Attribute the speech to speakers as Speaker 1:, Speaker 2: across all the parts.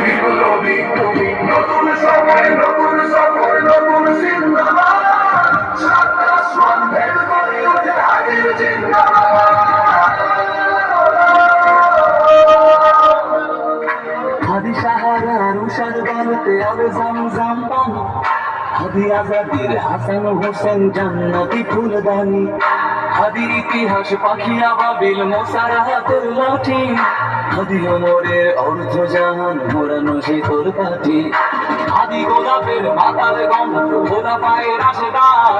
Speaker 1: বিপ্লবী তুমি নতুন সময় নতুন সফর নতুন জিন্দাবাদ সাত আসমান ভেদ করে ওঠে হাজির
Speaker 2: হাদি সাহারার উষার বালুতে আলো জামজাম পানি হাদি আজাদের হাসান হোসেন জান্নাতি ফুলদানি হাদির ইতিহাস পাখি আবাবিল মোসার হাতের লাঠি হাদি ওমরের অর্ধ জাহান মোরানো সে তোর পাঠি হাদি গোলাপের মাতাল গন্ধ ভোলা পায়ের আশেদার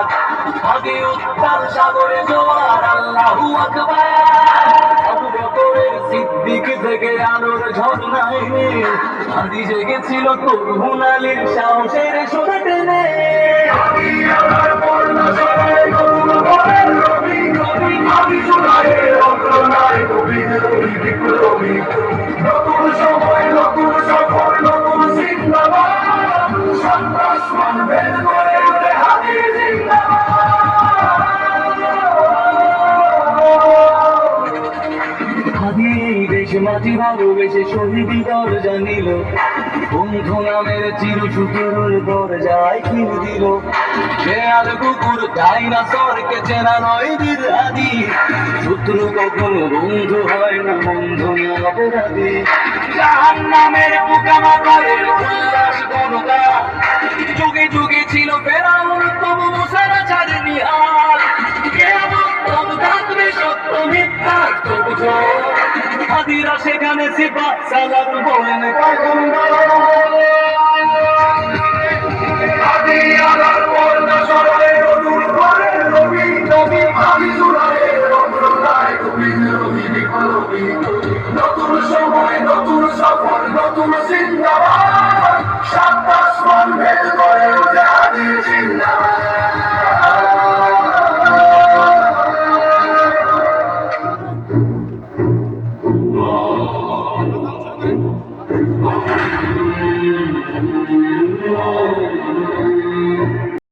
Speaker 2: হাদি উত্তাল সাগরে জোয়ার আল্লাহু আকবার আবু বকরের সিদ্দিক থেকে আলোর ঝর্ণায় হাদি জেগেছিল তরুণ আলীর সাহসের সুরে টেনে
Speaker 1: আমি আমার বর্ণা সরাই নতুন ভোরের রবি আমি জুলাইয়ের অগ্রনায় বিপ্লবী বিপ্লবী নতুন সময় নতুন সফর নতুন জিন্দাবাদ সাত আসমান ভেদ করে ওঠে হাজির
Speaker 2: হাদি এই দেশ মাটি ভালোবেসে শহীদি দরজা নিল বন্ধু নামের চির সুতোর দরজায় খিল দিল শেয়াল কুকুর ডাইনোসরকে চেনা নয় বীর হাদি শত্রু কখনো বন্ধু হয় না বন্ধু না অপরাধী জাহান্নামের পোকামাকড়ের উল্লাস গণতা যুগে যুগে ছিল ফেরাউন তবু মুসারা ছাড়েনি হাল কিয়ামত তবু থাকবে সত্য মিথ্যা তবু জয় হাদিরা সেখানে সিফা সালাত বলেন
Speaker 1: আমি আমার বর্ণা সরাই নতুন ভোরের রবি আমি জুলাইয়ের অগ্রনায় বিপ্লবী বিপ্লবী নতুন সময় নতুন সফর নতুন জিন্দাবাদ সাত আসমান ভেদ করে ওঠে হাজির জিন্দাবাদ